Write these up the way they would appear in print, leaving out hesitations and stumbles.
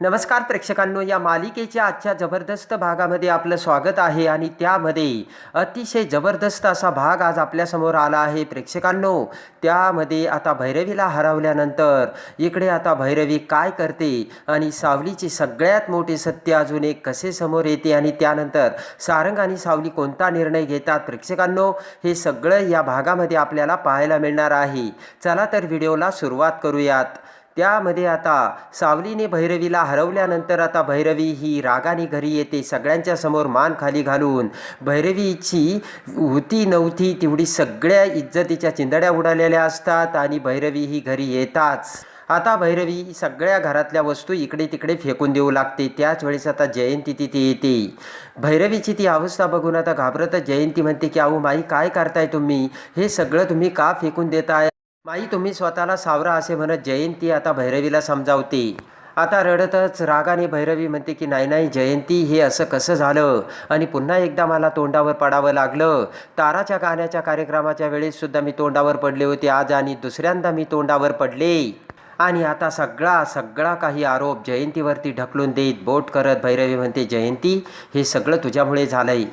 नमस्कार प्रेक्षकांनो, या मालिकेच्या आजच्या जबरदस्त भागामध्ये आपलं स्वागत आहे आणि त्यामध्ये अतिशय जबरदस्त असा भाग आज आपल्यासमोर आला आहे प्रेक्षकांनो. त्यामध्ये आता भैरवीला हरवल्यानंतर इकडे आता भैरवी काय करते आणि सावलीचे सगळ्यात मोठे सत्य अजून एक कसे समोर येते आणि त्यानंतर सारंग आणि सावली कोणता निर्णय घेतात प्रेक्षकांनो, हे सगळं या भागामध्ये आपल्याला पाहायला मिळणार आहे. चला तर व्हिडिओला सुरुवात करूयात. त्यामध्ये आता सावलीने भैरवीला हरवल्यानंतर आता भैरवी ही रागाने घरी येते. सगळ्यांच्या समोर मान खाली घालून भैरवीची होती नव्हती तेवढी सगळ्या इज्जतीच्या चिंधड्या उडालेल्या असतात आणि भैरवी ही घरी येताच आता भैरवी सगळ्या घरातल्या वस्तू इकडे तिकडे फेकून देऊ लागते. त्याच वेळेस आता जयंती तिथे येते. भैरवीची ती अवस्था बघून आता घाबरतच जयंती म्हणते की अहो माई, काय करताय तुम्ही? हे सगळं तुम्ही का फेकून देताय? माई, तुम्ही स्वतःला सावरा असे म्हणत जयंती आता भैरवीला समजावते. आता रडतच रागाने भैरवी म्हणते की नाही नाही जयंती, हे असं कसं झालं आणि पुन्हा एकदा मला तोंडावर पडावं लागलं. ताराच्या गाण्याच्या कार्यक्रमाच्या वेळेससुद्धा मी तोंडावर पडले होते आज आणि दुसऱ्यांदा मी तोंडावर पडले. आणि आता सगळा काही आरोप जयंतीवरती ढकलून देत बोट करत भैरवी म्हणते जयंती, हे सगळं तुझ्यामुळे झालंय.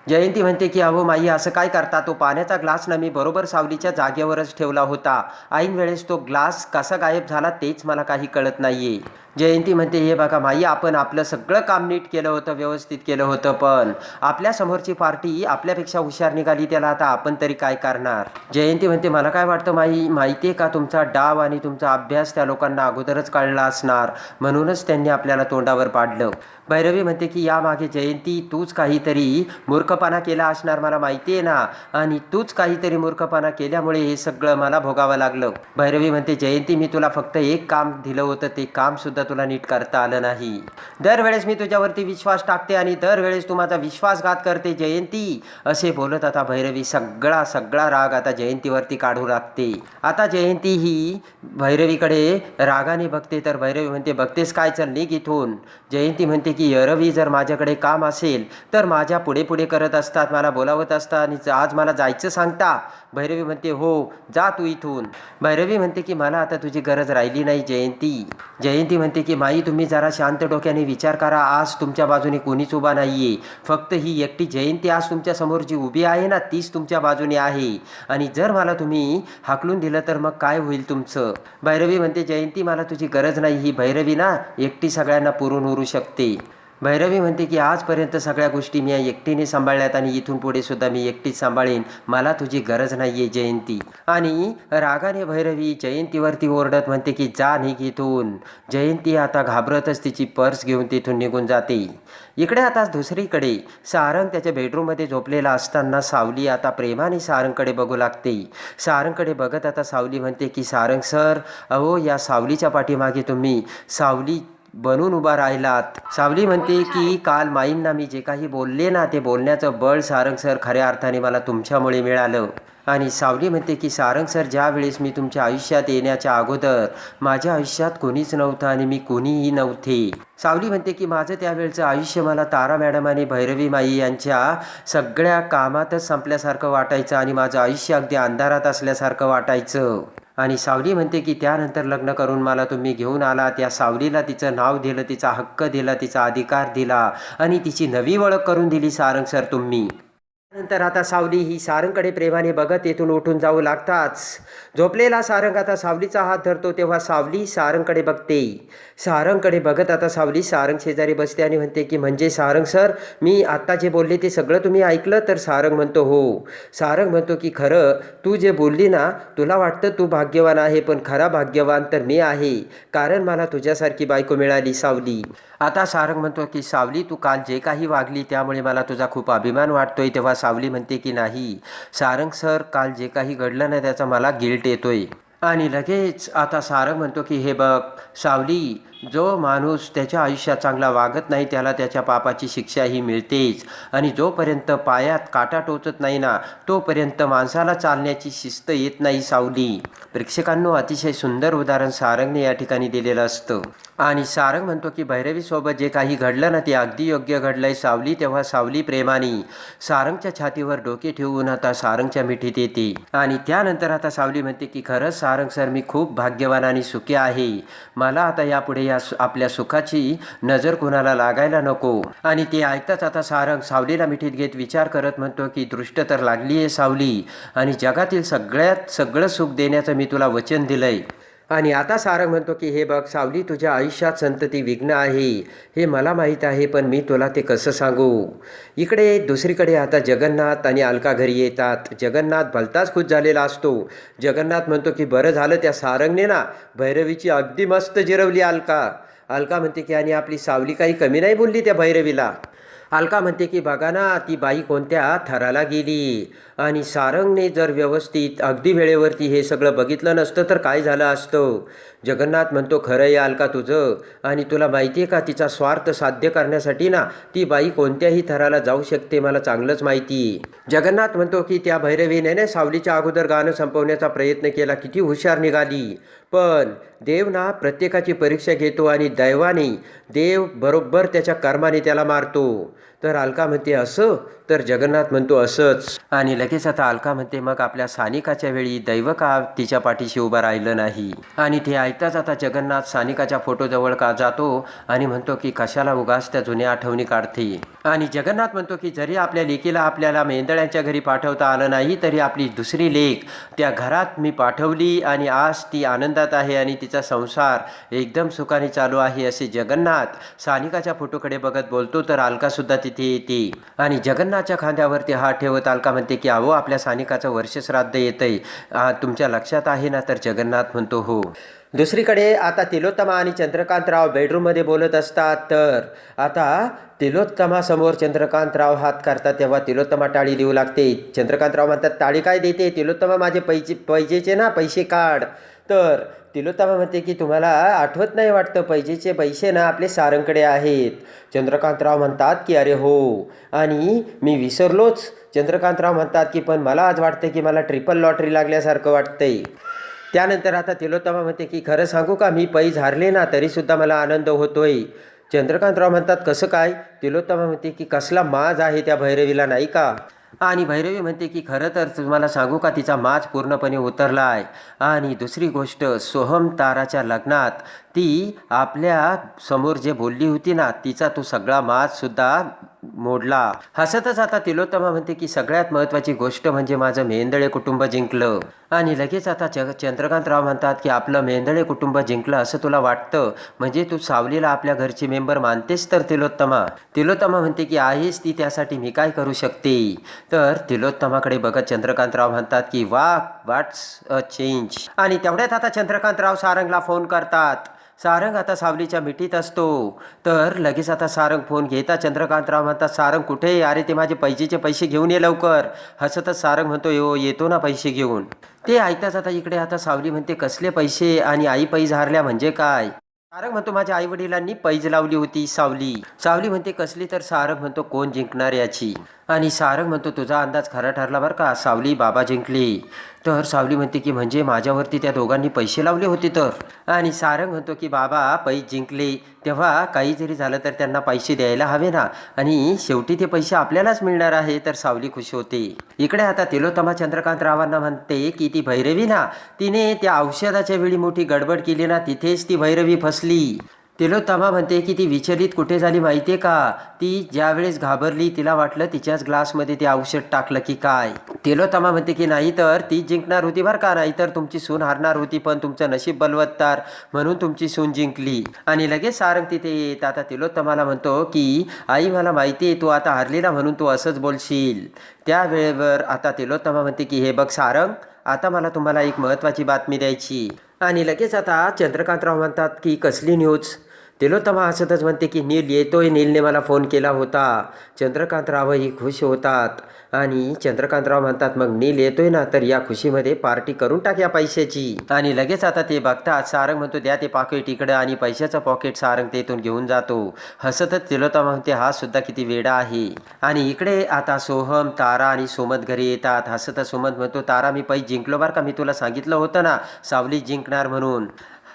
जयंती म्हणते की अहो माई, असं काय करता? तो पाण्याचा ग्लास ना मी बरोबर सावलीच्या जागेवरच ठेवला होता. ऐन वेळेस तो ग्लास कसा गायब झाला तेच मला काही कळत नाहीये. जयंती म्हणते हे बघा माई, आपण आपलं सगळं काम नीट केलं होतं, व्यवस्थित केलं होतं, पण आपल्या समोरची पार्टी आपल्यापेक्षा हुशार निघाली, त्याला आता आपण तरी काय करणार? जयंती म्हणते मला काय वाटतं माई, माहिती आहे का, तुमचा डाव आणि तुमचा अभ्यास त्या लोकांना अगोदरच कळला असणार, म्हणूनच त्यांनी आपल्याला तोंडावर पाडलं. भैरवी म्हणते की यामागे जयंती तूच काहीतरी मूर्खपणा केला असणार, मला माहिती आहे ना, आणि तूच काहीतरी मूर्खपणा केल्यामुळे हे सगळं मला भोगावं लागलं. भैरवी म्हणते जयंती, मी तुला फक्त एक काम दिलं होतं, ते काम सुद्धा तुला नीट करता आलं नाही. दरवेळेस मी तुझ्यावरती विश्वास टाकते आणि दरवेळेस तू माझा विश्वासघात करते जयंती, असे बोलत आता भैरवी सगळा राग आता जयंतीवरती काढू लागते. आता जयंती ही भैरवीकडे रागाने बघते तर भैरवी म्हणते बघतेस काय, चल निघ इथून. जयंती म्हणते की रवी, जर माझ्याकडे काम असेल तर माझ्या पुढे पुढे करत असतात, मला बोलावत असतात आणि आज मला जायचं सांगता. भैरवी म्हणते हो, जा तू इथून. भैरवी म्हणते की मला आता तुझी गरज राहिली नाही जयंती. जयंती म्हणते की माई, तुम्ही जरा शांत डोक्याने विचार करा, आज तुमच्या बाजूने कोणीच उभा नाहीये, फक्त ही एकटी जयंती आज तुमच्या समोर जी उभी आहे ना, तीच तुमच्या बाजूने आहे, आणि जर मला तुम्ही हाकलून दिलं तर मग काय होईल तुमचं? भैरवी म्हणते जयंती, मला तुझी गरज नाही, ही भैरवी ना एकटी सगळ्यांना पुरून उरू शकते. भैरवी म्हणते की आजपर्यंत सगळ्या गोष्टी मी एकटीने सांभाळल्यात आणि इथून पुढे सुद्धा मी एकटीच सांभाळेन, मला तुझी गरज नाही आहे जयंती. आणि रागाने भैरवी जयंतीवरती ओरडत म्हणते की जा निघ इथून. जयंती आता घाबरतच तिची पर्स घेऊन तिथून निघून जाते. इकडे आता दुसरीकडे सारंग त्याच्या बेडरूममध्ये झोपलेला असताना सावली आता प्रेमाने सारंगकडे बघू लागते. सारंगकडे बघत आता सावली म्हणते की सारंग सर, अहो या सावलीच्या पाठीमागे तुम्ही सावली बनून उभा राहिलात. सावली म्हणते की काल माईंना मी जे काही बोलले ना, ते बोलण्याचं बळ सारंग सर खऱ्या अर्थाने मला तुमच्यामुळे मिळालं. आणि सावली म्हणते की सारंग सर, ज्या वेळेस मी तुमच्या आयुष्यात येण्याच्या अगोदर माझ्या आयुष्यात कोणीच नव्हतं आणि मी कोणीही नव्हते. सावली म्हणते की माझं त्यावेळचं आयुष्य मला तारा मॅडम आणि भैरवी माई यांच्या सगळ्या कामातच संपल्यासारखं वाटायचं आणि माझं आयुष्य अगदी अंधारात असल्यासारखं वाटायचं. आणि सावली म्हणते की त्यानंतर लग्न करून मला तुम्ही घेऊन आला, त्या सावलीला तिचं नाव दिलं, तिचा हक्क दिला, तिचा अधिकार दिला आणि तिची नवी ओळख करून दिली सारंग सर तुम्ही. नंतर आता सावली ही सारंगकडे प्रेमाने बघत तेथून उठून जाऊ लागताच झोपलेला सारंग आता सावलीचा हात धरतो, तेव्हा सावली सारंगकडे बघते. सारंगकडे बघत आता सावली सारंग शेजारी बसते आणि म्हणते की म्हणजे सारंग सर, मी आत्ता जे बोलले ते सगळं तुम्ही ऐकलं? तर सारंग म्हणतो हो. सारंग म्हणतो की खरं तू जे बोलली ना, तुला वाटतं तू भाग्यवान आहे, पण खरा भाग्यवान तर मी आहे, कारण मला तुझ्यासारखी बायको मिळाली सावली. आता सारंग म्हणतो की सावली, तू काल जे काही वागली त्यामुळे मला तुझा खूप अभिमान वाटतोय. तेव्हा सावली म्हणते की नाही सारंग सर, काल जे काही घडलं ना त्याचा मला गिल्ट येतोय. आणि लगेच आता सारंग म्हणतो की हे बघ सावली, जो माणूस त्याच्या आयुष्यात चांगला वागत नाही त्याला त्याच्या पापाची शिक्षा ही मिळतेच, आणि जोपर्यंत पायात काटा टोचत नाही ना तोपर्यंत माणसाला चालण्याची शिस्त येत नाही सावली. प्रेक्षकांनो, अतिशय सुंदर उदाहरण सारंगने या ठिकाणी दिलेलं असतं. आणि सारंग म्हणतो की भैरवीसोबत जे काही घडलं ना ते अगदी योग्य घडलंय सावली. तेव्हा सावली प्रेमाने सारंगच्या छातीवर डोके ठेवून आता सारंगच्या मिठीत येते. आणि त्यानंतर आता सावली म्हणते की खरंच सारंग सर, मी खूप भाग्यवान आणि सुखी आहे. मला आता यापुढे आपल्या सुखाची नजर कुणाला लागायला नको. आणि ते ऐकताच आता सारंग सावलीला मिठीत घेत विचार करत म्हणतो की दृष्ट तर लागली आहे सावली, आणि जगातील सगळं सुख देण्याचं मी तुला वचन दिलंय. आणि आता सारंग म्हणतो की हे बघ सावली, तुझ्या आयुष्यात संतती विघ्न आहे हे मला माहीत आहे, पण मी तुला ते कसं सांगू. इकडे दुसरीकडे आता जगन्नाथ आणि अलका घरी येतात. जगन्नाथ भलताच खुश झालेला असतो. जगन्नाथ म्हणतो की बरं झालं त्या सारंगने ना भैरवीची अगदी मस्त जिरवली अलका. अलका म्हणते की आणि आपली सावली काही कमी नाही बोलली त्या भैरवीला. अलका म्हणते की बघा ना ती बाई कोणत्या थराला गेली, आणि सारंगने जर व्यवस्थित अगदी वेळेवरती हे सगळं बघितलं नसतं तर काय झालं असतं. जगन्नाथ म्हणतो खरं आहे अलका तुझं, आणि तुला माहिती आहे का तिचा स्वार्थ साध्य करण्यासाठी ना ती बाई कोणत्याही थराला जाऊ शकते, मला चांगलंच माहिती. जगन्नाथ म्हणतो की त्या भैरवीने ना सावलीच्या अगोदर गाणं संपवण्याचा प्रयत्न केला, किती हुशार निघाली. पण देव ना प्रत्येकाची परीक्षा घेतो आणि दैवाने देव बरोबर त्याच्या कर्माने त्याला मारतो. तर अलका म्हणते असं, तर जगन्नाथ म्हणतो असंच. आणि लगेच आता अलका म्हणते मग आपल्या सानिकाच्या वेळी दैव का तिच्या पाठीशी उभं राहिलं नाही. आणि ते ऐकताच आता जगन्नाथ सानिकाच्या फोटोजवळ का जातो आणि म्हणतो की कशाला उगाच त्या जुन्या आठवणी काढते. आणि जगन्नाथ म्हणतो की जरी आपल्या लेकीला आपल्याला मेंदळ्यांच्या घरी पाठवता आलं नाही तरी आपली दुसरी लेक त्या घरात मी पाठवली, आणि आज ती आनंदात आहे आणि तिचा संसार एकदम सुखाने चालू आहे असे जगन्नाथ सानिकाच्या फोटोकडे बघत बोलतो. तर अलकासुद्धा तिथे येते आणि जगन्नाथच्या खांद्यावरती हात ठेवत अलका म्हणते की अहो आपल्या सानिकाचं वर्षश्राद्ध येतंय, तुमच्या लक्षात आहे ना. तर जगन्नाथ म्हणतो हो. दुसरीकडे आता तिलोत्तमा आणि चंद्रकांतराव बेडरूममध्ये बोलत असतात. तर आता तिलोत्तमासमोर चंद्रकांतराव हात करतात तेव्हा तिलोत्तमा टाळी देऊ लागते. चंद्रकांतराव म्हणतात टाळी काय देते, तिलोत्तमा माझे पैजेचे ना पैसे काढ. तर तिलोत्तमा म्हणते की तुम्हाला आठवत नाही वाटतं, पैजेचे पैसे ना आपले सारंगकडे आहेत. चंद्रकांतराव म्हणतात की अरे हो, आणि मी विसरलोच. चंद्रकांतराव म्हणतात की पण मला आज वाटतं की मला ट्रिपल लॉटरी लागल्यासारखं वाटतंय. त्यानंतर आता तिलोत्तमा म्हणते की खरं सांगू का, मी पैज हारले ना तरीसुद्धा मला आनंद होतोय. चंद्रकांतराव म्हणतात कसं काय. तिलोत्तमा म्हणते की कसला माज आहे त्या भैरवीला नाही का. आणि भैरवी म्हणते की खरं तर तुम्हाला सांगू का तिचा माज पूर्णपणे उतरला आहे. आणि दुसरी गोष्ट, सोहम ताराच्या लग्नात ती आपल्या समोर जे बोलली होती ना तिचा तो सगळा माजसुद्धा मोडला. हसतच आता तिलोत्तमा म्हणते की सगळ्यात महत्त्वाची गोष्ट म्हणजे माझं मेंदळे कुटुंब जिंकलं. आणि लगेच आता चंद्रकांतराव म्हणतात की आपलं मेंदळे कुटुंब जिंकलं असं तुला वाटतं, म्हणजे तू सावलीला आपल्या घरची मेंबर मानतेस. तर तिलोत्तमा म्हणते की आहेस ती, त्यासाठी मी काय करू शकते. तर तिलोत्तमाकडे बघत चंद्रकांतराव म्हणतात की व्हॉट्स अ चेंज. आणि तेवढ्यात आता चंद्रकांतराव सारंगला फोन करतात. सारंग आता सावलीच्या मिठीत असतो. तर लगेच आता सारंग फोन घेता चंद्रकांतराव म्हणतात सारंग कुठे, अरे ते माझे पैजेचे पैसे घेऊन ये लवकर. हसतच सारंग म्हणतो येतो ना पैसे घेऊन. ते ऐकताच आता इकडे आता सावली म्हणते कसले पैसे, आणि आई पैज हारल्या म्हणजे काय. सारंग म्हणतो माझ्या आई वडिलांनी पैज लावली होती. सावली म्हणते कसली. तर सारंग म्हणतो कोण जिंकणार याची. आणि सारंग म्हणतो तुझा अंदाज खरा ठरला बरं का, सावली बाबा जिंकली. तर सावली म्हणते की म्हणजे माझ्यावरती त्या दोघांनी पैसे लावले होते तर. आणि सारंग म्हणतो की बाबा पैज जिंकले तेव्हा काही जरी झालं तर त्यांना पैसे द्यायला हवे ना, आणि शेवटी ते पैसे आपल्यालाच मिळणार आहे. तर सावली खुश होते. इकडे आता तिलोत्तमा चंद्रकांतरावांना म्हणते की ती भैरवी ना तिने त्या औषधाच्या वेळी मोठी गडबड केली ना, तिथेच ती भैरवी फसली. तिलोत्तमा म्हणते की ती विचलित कुठे झाली माहिती आहे का, ती ज्यावेळेस घाबरली तिला वाटलं तिच्याच ग्लासमध्ये ते औषध टाकलं की काय. तिलोत्तमा म्हणते की नाही तर ती जिंकणार होती बरं का, नाहीतर तुमची सून हारणार होती, पण तुमचं नशीब बलवत्तर म्हणून तुमची सून जिंकली. आणि लगेच सारंग तिथे येत आता तिलोत्तमाला म्हणतो की आई मला माहिती आहे तू आता हारली ना म्हणून तू असंच बोलशील. त्यावेळेवर आता तिलोत्तमा म्हणते की हे बघ सारंग, आता मला तुम्हाला एक महत्त्वाची बातमी द्यायची. आणि लगेच आता चंद्रकांतराव म्हणतात की कसली न्यूज. तिलोत्तमा हसतच म्हणते की नील येतोय, नीलने मला फोन केला होता. चंद्रकांतरावही खुश होतात. आणि चंद्रकांतराव म्हणतात मग नील येतोय ना, तर या खुशीमध्ये पार्टी करून टाक पैशाची. आणि लगेच आता ते बघतात. सारंग म्हणतो द्या ते पॉकेट इकडं, आणि पैशाचं पॉकेट सारंग तेथून घेऊन जातो. हसतच तिलोत्तमा म्हणते हा सुद्धा किती वेडा आहे. आणि इकडे आता सोहम, तारा आणि सुमत घरी येतात. हसतच सुमत म्हणतो तारा मी पैसे जिंकलो बरं का, मी तुला सांगितलं होतं ना सावली जिंकणार म्हणून.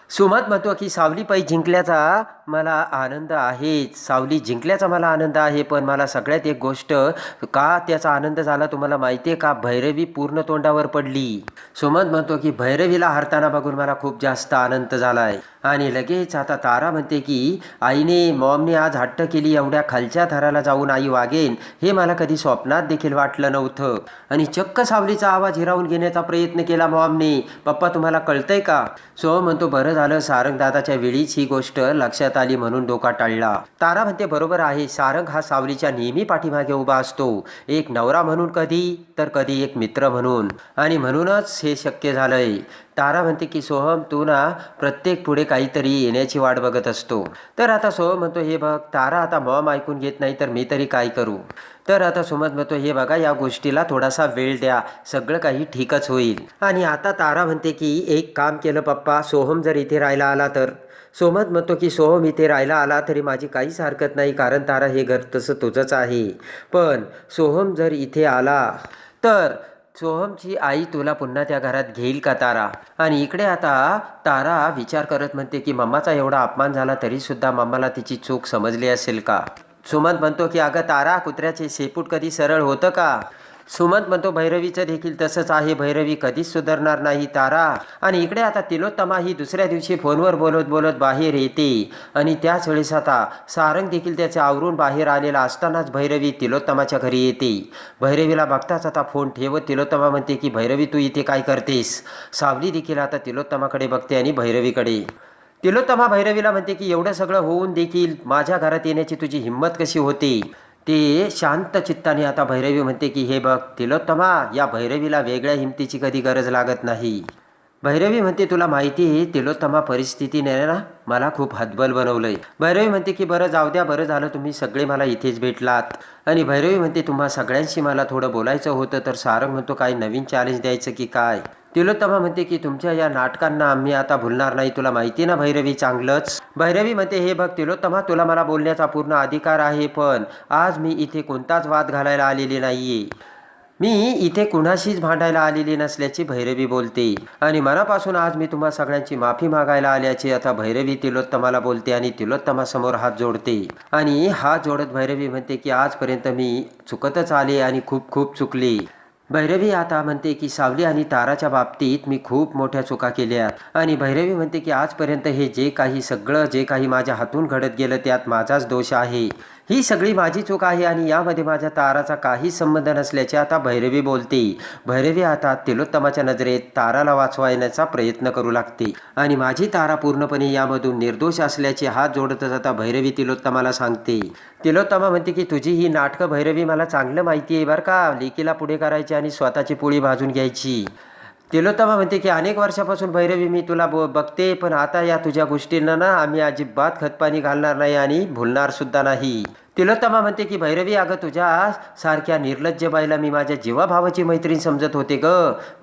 सुमत म्हणतो की सावली पै जिंकल्याचा मला आनंद आहेच, सावली जिंकल्याचा मला आनंद आहे, पण मला सगळ्यात एक गोष्ट का त्याचा आनंद झाला तुम्हाला माहिती आहे का? भैरवी पूर्ण तोंडावर पडली. सुमत म्हणतो की भैरवीला हरताना बघून मला खूप जास्त आनंद झाला आहे. आणि लगेच आता तारा म्हणते की मॉमने आज हट्ट केली, एवढ्या खालच्या थराला जाऊन आई वागेन हे मला कधी स्वप्नात देखील वाटलं नव्हतं. आणि चक्क सावलीचा आवाज हिरावून घेण्याचा प्रयत्न केला मॉमने. पप्पा तुम्हाला कळतंय का? सोहम म्हणतो बरं झालं सारंग दादाच्या वेळीच ही गोष्ट लक्षात आली म्हणून डोका टाळला. तारा म्हणते बरोबर आहे, सारंग हा सावलीच्या नेहमी पाठीमागे उभा असतो, एक नवरा म्हणून कधी तर कधी एक मित्र म्हणून, आणि म्हणूनच हे शक्य झालंय. तारा म्हणते की सोहम तू ना प्रत्येक पुढे काहीतरी येण्याची वाट बघत असतो. तर आता सोहम म्हणतो हे बघ तारा, आता मॉम ऐकून घेत नाही तर मी तरी काय करू? तर आता सुमत म्हणतो हे बघा या गोष्टीला थोडासा वेळ द्या, सगळं काही ठीकच होईल. आणि आता तारा म्हणते की एक काम केलं पप्पा, सोहम जर इथे राहायला आला तर? सोमत म्हणतो की सोहम इथे राहायला आला तरी माझी काहीच हरकत नाही, कारण तारा हे घर तसं तुझंच आहे. पण सोहम जर इथे आला तर सोहमची आई तुला पुन्हा त्या घरात घेईल का तारा? आणि इकडे आता तारा विचार करत म्हणते की मम्माचा एवढा अपमान झाला तरीसुद्धा मम्माला तिची चूक समजली असेल का? सुमंत म्हणतो की अगं तारा, कुत्र्याचे शेपूट कधी सरळ होतं का? सुमंत म्हणतो भैरवीचं देखील तसंच आहे, भैरवी कधीच सुधारणार नाही तारा. आणि इकडे आता तिलोत्तमा ही दुसऱ्या दिवशी फोनवर बोलत बोलत बाहेर येते. आणि त्याच वेळेस आता सारंग देखील त्याचे आवरून बाहेर आलेला असतानाच भैरवी तिलोत्तमाच्या घरी येते. भैरवीला बघताच आता फोन ठेवत तिलोत्तमा म्हणते की भैरवी तू इथे काय करतेस? सावली देखील आता तिलोत्तमाकडे बघते आणि भैरवीकडे. तिलोत्तमा भैरवीला म्हणते की एवढं सगळं होऊन देखील माझ्या घरात येण्याची तुझी हिंमत कशी होते? ते शांत चित्ताने आता भैरवी म्हणते की हे बघ तिलोत्तमा, या भैरवीला वेगळ्या हिमतीची कधी गरज लागत नाही. भैरवी म्हणते तुला माहिती आहे तिलोत्तमा परिस्थितीने ना मला खूप हतबल बनवलंय. भैरवी म्हणते की बरं जाऊ द्या, बरं झालं तुम्ही सगळे मला इथेच भेटलात. आणि भैरवी म्हणते तुम्हा सगळ्यांशी मला थोडं बोलायचं होतं. तर सारंग म्हणतो काही नवीन चॅलेंज द्यायचं की काय? तिलोत्तमा म्हणते की तुमच्या या नाटकांना आम्ही आता भुलणार नाही, तुला माहिती ना भैरवी चांगलंच. भैरवी म्हणते हे बघ तिलोत्तमा, तुला मला बोलण्याचा पूर्ण अधिकार आहे, पण आज मी इथे कोणताच वाद घालायला आलेली नाहीये, मी इथे कुणाशीच भांडायला आलेली नसल्याची भैरवी बोलते. आणि मनापासून आज मी तुम्हा सगळ्यांची माफी मागायला आल्याची आता भैरवी तिलोत्तमाला बोलते आणि तिलोत्तमासमोर हात जोडते. आणि हात जोडत भैरवी म्हणते की आजपर्यंत मी चुकतच आले आणि खूप खूप चुकले. भैरवी आता म्हणते की सावली आणि ताराच्या बाबतीत मी खूप मोठ्या चुका केल्या. आणि भैरवी म्हणते की आजपर्यंत हे जे काही माझ्या हातून घडत गेलं त्यात माझाच दोष आहे, ही सगळी माझी चूक आहे आणि यामध्ये माझ्या ताराचा काही संबंध नसल्याचे आता भैरवी बोलते. भैरवी आता तिलोत्तमाच्या नजरेत ताराला वाचवायचा प्रयत्न करू लागते. आणि माझी तारा पूर्णपणे यामधून निर्दोष असल्याचे हात जोडतच आता भैरवी तिलोत्तमाला सांगते. तिलोत्तमा म्हणते की तुझी ही नाटकं भैरवी मला चांगलं माहिती आहे बरं का, लेकीला पुढे करायची आणि स्वतःची पोळी भाजून घ्यायची. तिलोत्तमा म्हणते की अनेक वर्षापासून भैरवी मी तुला बघते, पण आता या तुझ्या गोष्टींना ना आम्ही अजिबात खतपाणी घालणार नाही आणि भुलणार सुद्धा नाही. तिलोत्तमा म्हणते की भैरवी अगं तुझ्या सारख्या निर्लज्ज बाईला मी माझ्या जीवाभावाची मैत्रीण समजत होते ग,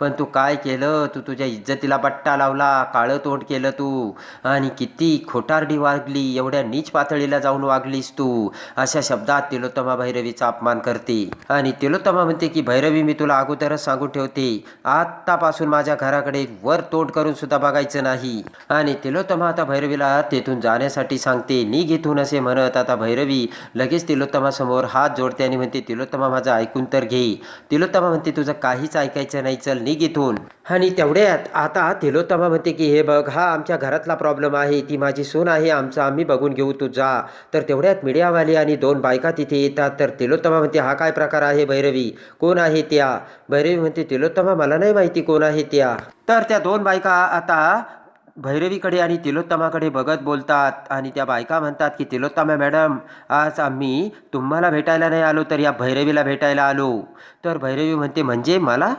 पण तू काय केलं? तू तुझ्या इज्जतीला बट्टा लावला, काळं तोंड केलं तू, आणि किती खोटारडी वागली, एवढ्या नीच पातळीला जाऊन वागलीस तू, अशा शब्दात तिलोत्तमा भैरवीचा अपमान करते. आणि तिलोत्तमा म्हणते की भैरवी मी तुला अगोदरच सांगून ठेवते, आत्तापासून माझ्या घराकडे वर तोंड करून सुद्धा बघायचं नाही. आणि तिलोत्तमा आता भैरवीला तेथून जाण्यासाठी सांगते, निघ इथून असे म्हणत आता भैरवी लगेच तिलोत्तमासमोर हात जोडते आणि म्हणते तिलोत्तमा माझं ऐकून तर घे. तिलोत्तमा म्हणते तुझं काहीच ऐकायचं नाही, चल निघ इथून. आणि तेवढ्यात आता तिलोत्तमा म्हणते की हे बघ हा आमच्या घरातला प्रॉब्लेम आहे, ती माझी सून आहे, आमचं आम्ही बघून घेऊ, तू जा. तर तेवढ्यात मीडियावाली आणि दोन बायका तिथे येतात. तर तिलोत्तमा म्हणते हा काय प्रकार आहे भैरवी, कोण आहे त्या? भैरवी म्हणते तिलोत्तमा मला नाही माहिती कोण आहे त्या. तर त्या दोन बायका आता भैरवीकडे आणि तिलोत्तमाकडे बघत बोलतात. आणि त्या बायका म्हणतात की तिलोत्तमा मॅडम, आज आम्ही तुम्हाला भेटायला नाही आलो तर या भैरवीला भेटायला आलो. तर भैरवी म्हणते म्हणजे मला?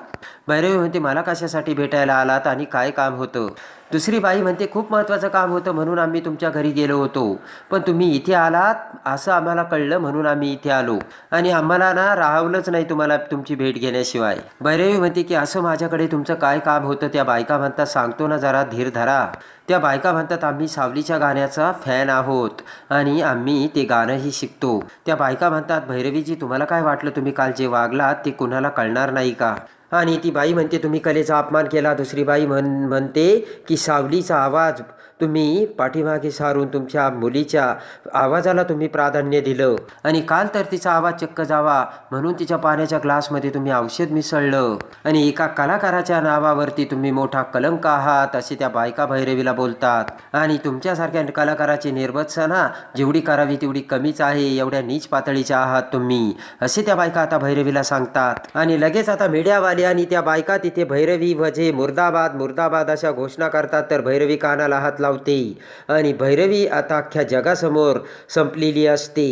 भैरवी म्हणते मला कशासाठी भेटायला आलात आणि काय काम होतं? दुसरी बाई म्हणते खूप महत्त्वाचं काम होतं म्हणून आम्ही तुमच्या घरी गेलो होतो, पण तुम्ही इथे आलात असं आम्हाला कळलं म्हणून आम्ही इथे आलो, आणि आम्हाला ना राहवलंच नाही तुम्हाला तुमची भेट घेण्याशिवाय. भैरवी म्हणते की असं माझ्याकडे तुमचं काय काम होतं? त्या बायका म्हणतात सांगतो ना, जरा धीर धरा. त्या बायका म्हणतात आम्ही सावलीच्या गाण्याचा फॅन आहोत आणि आम्ही ते गाणंही शिकतो. त्या बायका म्हणतात भैरवीजी तुम्हाला काय वाटलं, तुम्ही काल जे वागलात ते कुणाला कळणार नाही का? आणि ती बाई म्हणते तुम्ही कलेचा अपमान केला. दुसरी बाई म्हणते की सावलीचा आवाज तुम्ही पाठीमागे सारून तुमच्या मुलीच्या आवाजाला तुम्ही प्राधान्य दिलं आणि काल तर तिचा आवाज चक्क जावा म्हणून तिच्या पाण्याच्या ग्लासमध्ये तुम्ही औषध मिसळलं आणि एका कलाकाराच्या नावावरती तुम्ही मोठा कलंक आहात असे त्या बायका भैरवीला बोलतात. आणि तुमच्यासारख्या कलाकाराची निर्वत्सना जेवढी करावी तेवढी कमीच आहे, एवढ्या नीच पातळीच्या आहात तुम्ही असे त्या बायका आता भैरवीला सांगतात. आणि लगेच आता मीडियावाले आणि त्या बायका तिथे भैरवी वजे मुर्दाबाद मुर्दाबाद अशा घोषणा करतात. तर भैरवी कानाला हात लावते आणि भैरवी आता अख्ख्या जगासमोर संपलेली असते.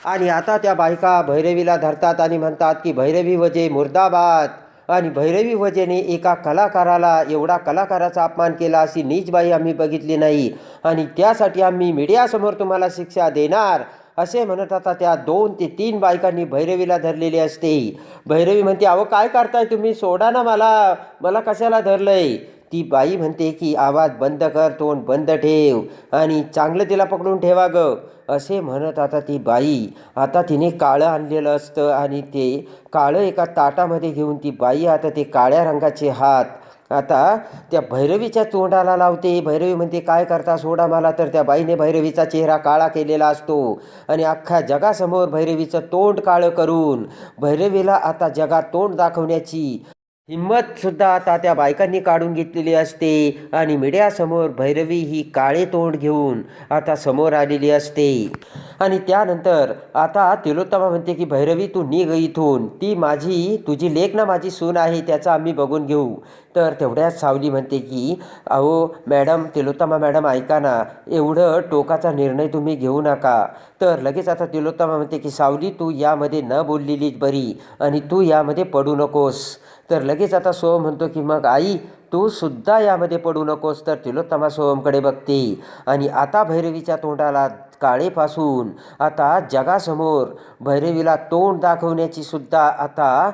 आणि आता त्या बायका भैरवीला धरतात आणि म्हणतात की भैरवी वजे मुर्दाबाद. आणि भैरवी वजेने एका कलाकाराला एवढा कलाकाराचा अपमान केला अशी नीच बाई आम्ही बघितली नाही आणि त्यासाठी आम्ही मीडियासमोर तुम्हाला शिक्षा देणार असे म्हणत आता त्या 2 ते 3 बायकांनी भैरवीला धरलेली असते. भैरवी म्हणते अहो काय करताय तुम्ही, सोडा ना मला कशाला धरलंय. ती बाई म्हणते की आवाज बंद कर, तोंड बंद ठेव आणि चांगलं तिला पकडून ठेवा ग असे म्हणत आता ती बाई आता तिने काळं आणलेलं असतं आणि ते काळं एका ताटामध्ये घेऊन ती बाई आता ते काळ्या रंगाचे हात आता त्या भैरवीच्या तोंडाला लावते. भैरवी म्हणते काय करता, सोडा मला. तर त्या बाईने भैरवीचा चेहरा काळा केलेला असतो आणि अख्ख्या जगासमोर भैरवीचं तोंड काळं करून भैरवीला आता जगात तोंड दाखवण्याची हिंमतसुद्धा आता त्या बायकांनी काढून घेतलेली असते. आणि मीडियासमोर भैरवी ही काळे तोंड घेऊन आता समोर आलेली असते. आणि त्यानंतर आता तिलोत्तमा म्हणते की भैरवी तू निघ इथून, ती तुझी लेक ना माझी सून आहे, त्याचं आम्ही बघून घेऊ. तर तेवढ्यात सावली म्हणते की अहो मॅडम, तिलोत्तमा मॅडम ऐका ना, एवढं टोकाचा निर्णय तुम्ही घेऊ नका. तर लगेच आता तिलोत्तमा म्हणते की सावली तू यामध्ये न बोललेलीच बरी आणि तू यामध्ये पडू नकोस. तर लगेच आता सोहम म्हणतो की मग आई तू सुद्धा यामध्ये पडू नकोस. तर तिलोत्तमा सोहमकडे बघते आणि आता भैरवीच्या तोंडाला काळेपासून आता जगासमोर भैरवीला तोंड दाखवण्याची सुद्धा आता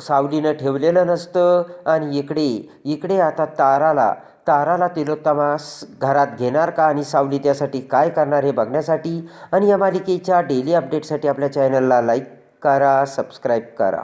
सावलीनं ठेवलेलं नसतं. आणि इकडे आता ताराला तिलोत्तमा घरात घेणार का आणि सावली त्यासाठी काय करणार हे बघण्यासाठी आणि या मालिकेच्या डेली अपडेटसाठी आपल्या चॅनलला लाईक करा, सबस्क्राईब करा.